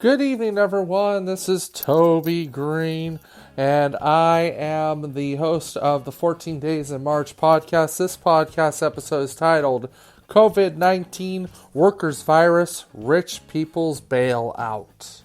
Good evening, everyone. This is Toby Green, and I am the host of the 14 Days in March podcast. This podcast episode is titled COVID-19 Workers Virus, Rich People's Bailout.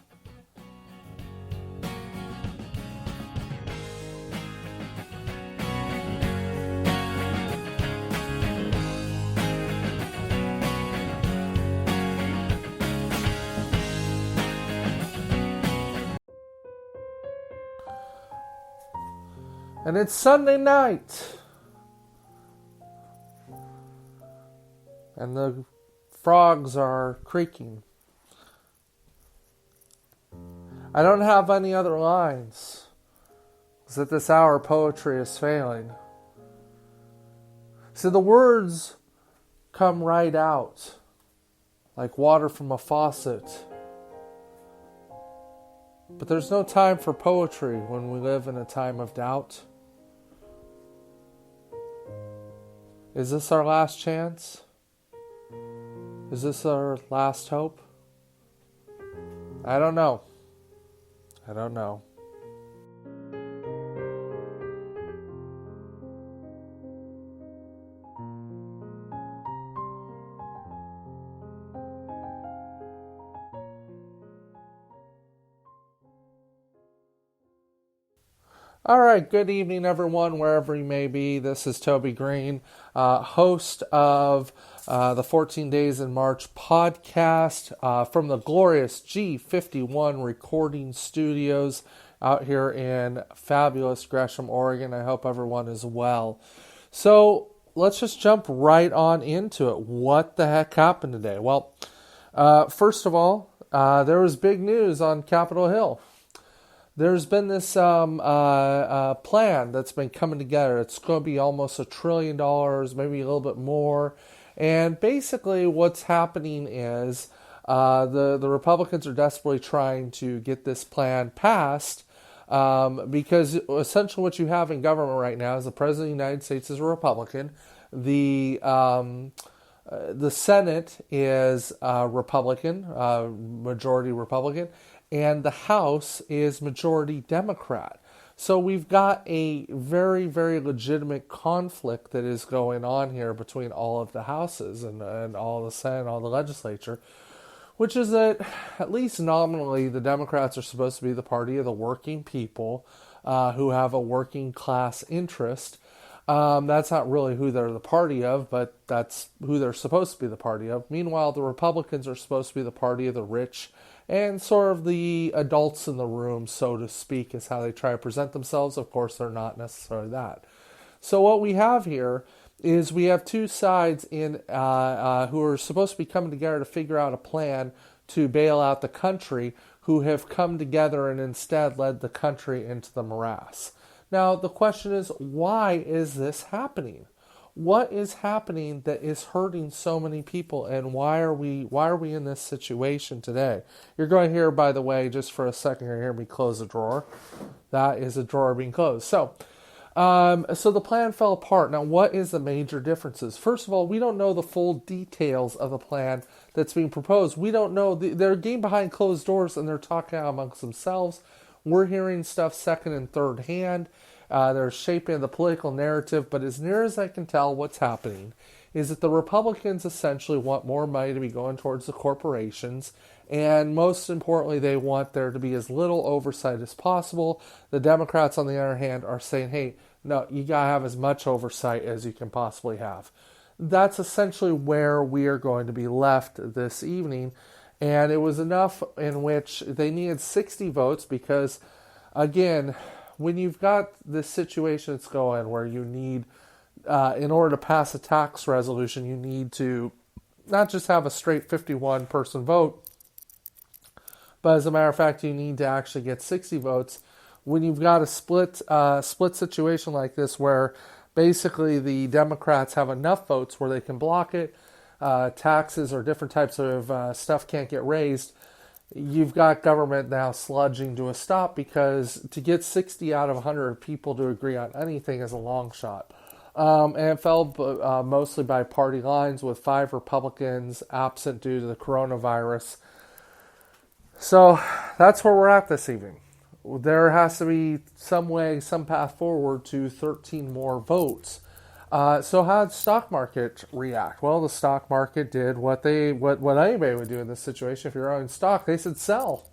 And it's Sunday night. And the frogs are creaking. I don't have any other lines, because at this hour poetry is failing. So the words come right out, like water from a faucet. But there's no time for poetry when we live in a time of doubt. Is this our last chance? Is this our last hope? I don't know. All right, good evening, everyone, wherever you may be. This is Toby Green, host of the 14 Days in March podcast from the glorious G51 recording studios out here in fabulous Gresham, Oregon. I hope everyone is well. So let's just jump right on into it. What the heck happened today? Well, first of all, there was big news on Capitol Hill. There's been this plan that's been coming together. It's going to be almost $1 trillion, maybe a little bit more. And basically what's happening is the Republicans are desperately trying to get this plan passed because essentially what you have in government right now is the President of the United States is a Republican. The Senate is Republican, majority Republican. And the House is majority Democrat. So we've got a very, very legitimate conflict that is going on here between all of the houses and all the Senate and all the legislature, which is that at least nominally the Democrats are supposed to be the party of the working people who have a working class interest. That's not really who they're the party of, but that's who they're supposed to be the party of. Meanwhile, the Republicans are supposed to be the party of the rich and sort of the adults in the room, so to speak, is how they try to present themselves. Of course, they're not necessarily that. So what we have here is we have two sides in who are supposed to be coming together to figure out a plan to bail out the country, who have come together and instead led the country into the morass. Now, the question is, why is this happening? What is happening that is hurting so many people, and why are we in this situation today? You're going to hear, by the way, just for a second, you're going to hear me close a drawer. That is a drawer being closed. So the plan fell apart. Now, what is the major differences? First of all, we don't know the full details of the plan that's being proposed. We don't know. They're getting behind closed doors, and they're talking amongst themselves. We're hearing stuff second and third hand. They're shaping the political narrative, but as near as I can tell, what's happening is that the Republicans essentially want more money to be going towards the corporations, and most importantly, they want there to be as little oversight as possible. The Democrats, on the other hand, are saying, hey, no, you gotta have as much oversight as you can possibly have. That's essentially where we are going to be left this evening, and it was enough in which they needed 60 votes because, again, when you've got this situation that's going where you need, in order to pass a tax resolution, you need to not just have a straight 51-person vote, but as a matter of fact, you need to actually get 60 votes. When you've got a split situation like this where basically the Democrats have enough votes where they can block it, taxes or different types of stuff can't get raised, you've got government now sludging to a stop because to get 60 out of 100 people to agree on anything is a long shot. And it fell mostly by party lines with 5 Republicans absent due to the coronavirus. So that's where we're at this evening. There has to be some way, some path forward to 13 more votes. So how did the stock market react? Well, the stock market did what anybody would do in this situation. If you're owning stock, they said sell.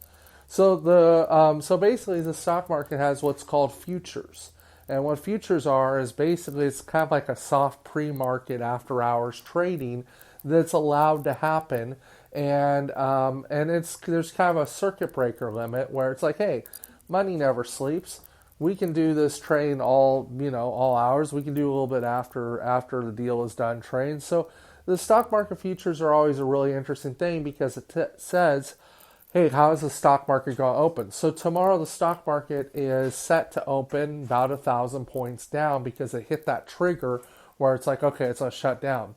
So basically the stock market has what's called futures. And what futures are is basically it's kind of like a soft pre-market after hours trading that's allowed to happen. And there's kind of a circuit breaker limit where it's like, hey, money never sleeps. We can do this trade all hours. We can do a little bit after the deal is done trading. So the stock market futures are always a really interesting thing because it says, hey, how is the stock market going to open? So tomorrow the stock market is set to open about 1,000 points down because it hit that trigger where it's like, okay, it's going to shut down.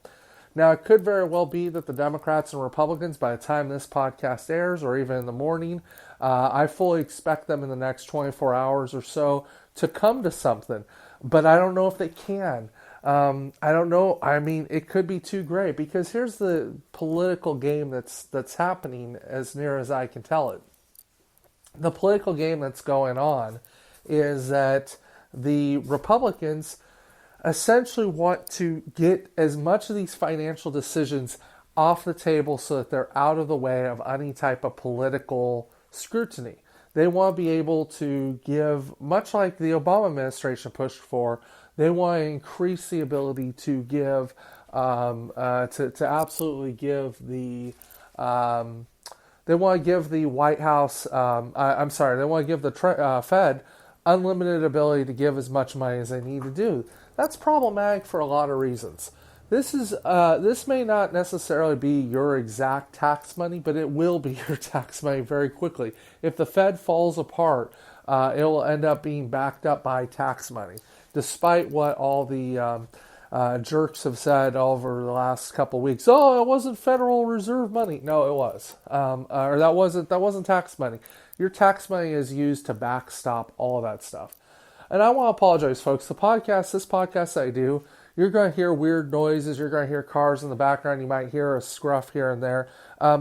Now, it could very well be that the Democrats and Republicans, by the time this podcast airs, or even in the morning, I fully expect them in the next 24 hours or so to come to something. But I don't know if they can. I don't know. I mean, it could be too great because here's the political game that's happening as near as I can tell it. The political game that's going on is that the Republicans essentially want to get as much of these financial decisions off the table so that they're out of the way of any type of political scrutiny. They want to be able to give, much like the Obama administration pushed for, they want to increase the ability to give, to absolutely give the, they want to give the White House, they want to give the Fed unlimited ability to give as much money as they need to do. That's problematic for a lot of reasons. This may not necessarily be your exact tax money, but it will be your tax money very quickly. If the Fed falls apart, it will end up being backed up by tax money, despite what all the jerks have said over the last couple of weeks. Oh, it wasn't Federal Reserve money. No, it was, or that wasn't tax money. Your tax money is used to backstop all of that stuff. And I want to apologize, folks. This podcast I do, you're going to hear weird noises. You're going to hear cars in the background. You might hear a scruff here and there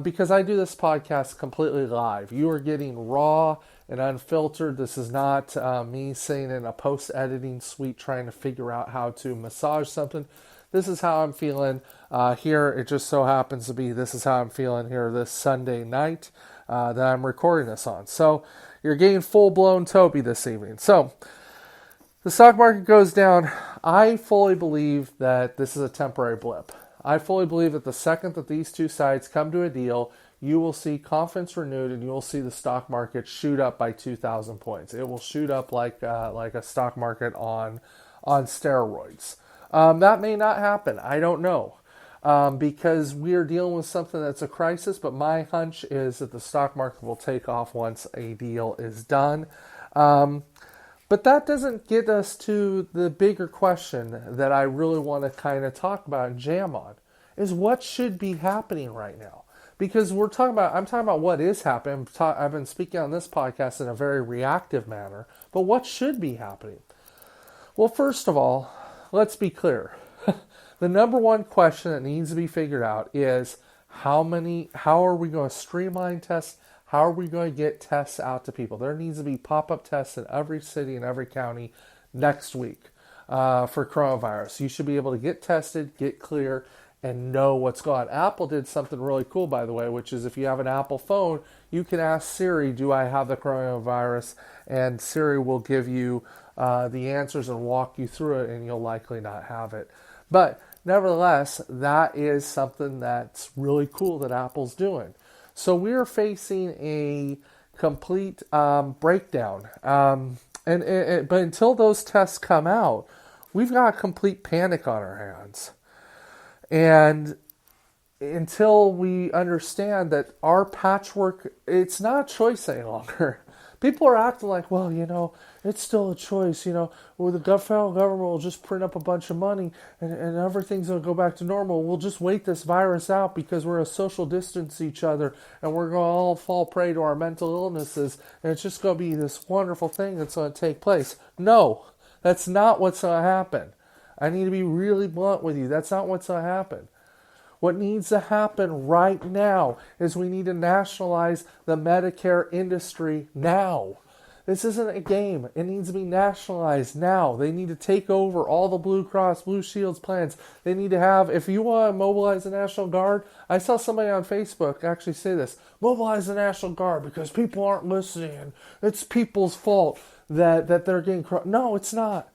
because I do this podcast completely live. You are getting raw and unfiltered. This is not me sitting in a post-editing suite trying to figure out how to massage something. This is how I'm feeling here. It just so happens to be this is how I'm feeling here this Sunday night that I'm recording this on. So you're getting full-blown Toby this evening. So the stock market goes down. I fully believe that this is a temporary blip. I fully believe that the second that these two sides come to a deal, you will see confidence renewed and you will see the stock market shoot up by 2,000 points. It will shoot up like a stock market on steroids. That may not happen. I don't know. Because we are dealing with something that's a crisis, but my hunch is that the stock market will take off once a deal is done. But that doesn't get us to the bigger question that I really want to kind of talk about and jam on, is what should be happening right now. Because I'm talking about what is happening. I've been speaking on this podcast in a very reactive manner, but what should be happening? Well, first of all, let's be clear. The number one question that needs to be figured out is how are we going to streamline tests? How are we going to get tests out to people? There needs to be pop-up tests in every city and every county next week for coronavirus. You should be able to get tested, get clear, and know what's going on. Apple did something really cool, by the way, which is if you have an Apple phone, you can ask Siri, do I have the coronavirus? And Siri will give you the answers and walk you through it, and you'll likely not have it. But nevertheless, that is something that's really cool that Apple's doing. So we're facing a complete breakdown. But until those tests come out, we've got a complete panic on our hands. And until we understand that our patchwork, it's not a choice any longer. People are acting like, well, it's still a choice, or the federal government will just print up a bunch of money and everything's going to go back to normal. We'll just wait this virus out because we're going to social distance each other and we're going to all fall prey to our mental illnesses and it's just going to be this wonderful thing that's going to take place. No, that's not what's going to happen. I need to be really blunt with you. That's not what's going to happen. What needs to happen right now is we need to nationalize the Medicare industry now. This isn't a game. It needs to be nationalized now. They need to take over all the Blue Cross, Blue Shields plans. They need to have, if you want to mobilize the National Guard, I saw somebody on Facebook actually say this, mobilize the National Guard because people aren't listening. It's people's fault that they're getting corrupt. No, it's not.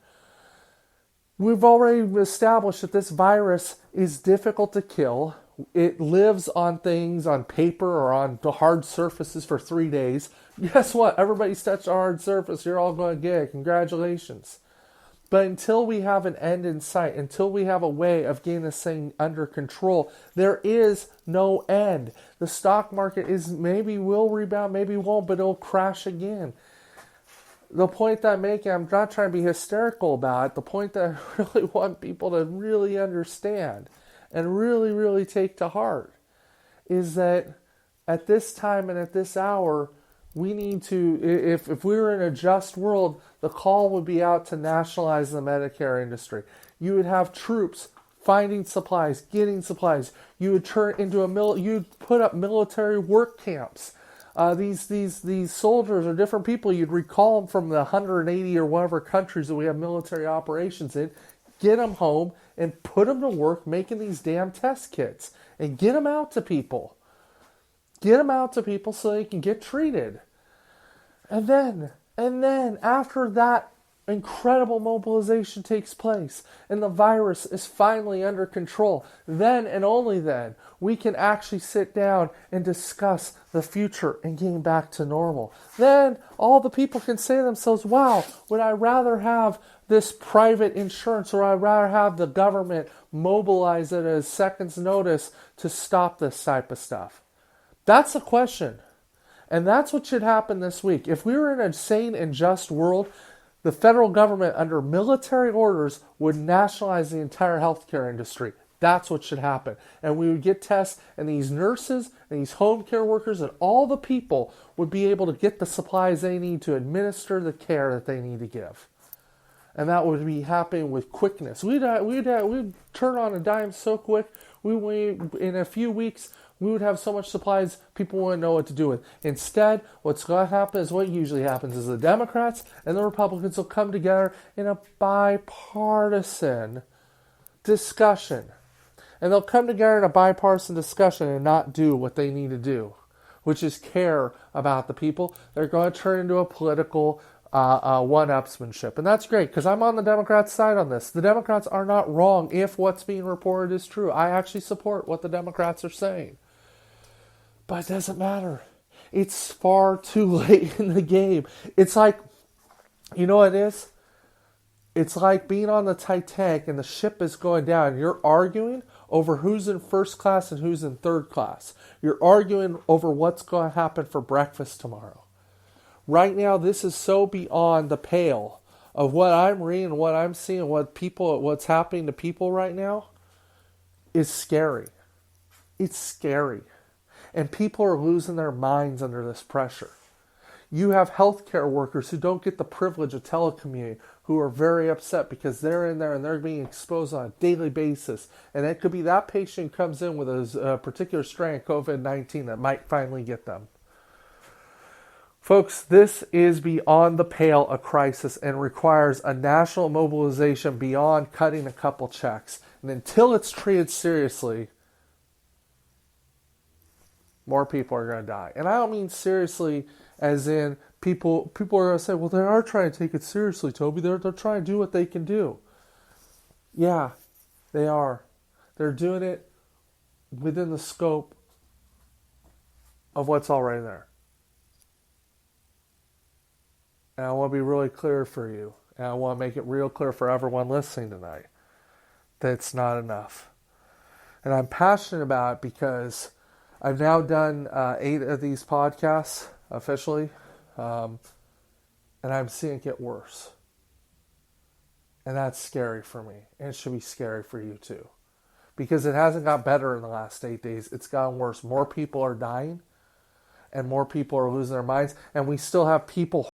We've already established that this virus is difficult to kill. It lives on things, on paper or on the hard surfaces for 3 days. Guess what? Everybody's touched a hard surface. You're all going to get it. Congratulations. But until we have an end in sight, until we have a way of getting this thing under control, there is no end. The stock market is maybe will rebound, maybe won't, but it'll crash again. The point that I'm making, I'm not trying to be hysterical about it. The point that I really want people to really understand and really, really take to heart is that at this time and at this hour, we need to, if we were in a just world, the call would be out to nationalize the Medicare industry. You would have troops finding supplies, getting supplies. You would turn into you'd put up military work camps. These soldiers are different people. You'd recall them from the 180 or whatever countries that we have military operations in, get them home and put them to work making these damn test kits and get them out to people. Get them out to people so they can get treated. And then after that incredible mobilization takes place and the virus is finally under control, then and only then we can actually sit down and discuss the future and getting back to normal. Then all the people can say to themselves, wow, would I rather have this private insurance or I'd rather have the government mobilize it at a second's notice to stop this type of stuff? That's the question. And that's what should happen this week. If we were in a sane and just world, the federal government, under military orders, would nationalize the entire healthcare industry. That's what should happen. And we would get tests, and these nurses and these home care workers and all the people would be able to get the supplies they need to administer the care that they need to give. And that would be happening with quickness. We'd turn on a dime so quick. In a few weeks, we would have so much supplies, people wouldn't know what to do with. Instead, what's going to happen is what usually happens is the Democrats and the Republicans will come together in a bipartisan discussion. And they'll come together in a bipartisan discussion and not do what they need to do, which is care about the people. They're going to turn into a political one-upsmanship. And that's great, because I'm on the Democrats' side on this. The Democrats are not wrong if what's being reported is true. I actually support what the Democrats are saying. But it doesn't matter. It's far too late in the game. It's like, you know what it is? It's like being on the Titanic and the ship is going down. You're arguing over who's in first class and who's in third class. You're arguing over what's going to happen for breakfast tomorrow. Right now, this is so beyond the pale of what I'm reading, what I'm seeing, what's happening to people right now is scary. It's scary. And people are losing their minds under this pressure. You have healthcare workers who don't get the privilege of telecommuting, who are very upset because they're in there and they're being exposed on a daily basis. And it could be that patient comes in with a particular strain of COVID-19 that might finally get them. Folks, this is beyond the pale a crisis and requires a national mobilization beyond cutting a couple checks. And until it's treated seriously, more people are going to die. And I don't mean seriously as in people are going to say, well, they are trying to take it seriously, Toby. They're trying to do what they can do. Yeah, they are. They're doing it within the scope of what's already there. And I want to be really clear for you. And I want to make it real clear for everyone listening tonight that it's not enough. And I'm passionate about it because I've now done 8 of these podcasts officially, and I'm seeing it get worse. And that's scary for me, and it should be scary for you too. Because it hasn't got better in the last 8 days, it's gotten worse. More people are dying, and more people are losing their minds, and we still have people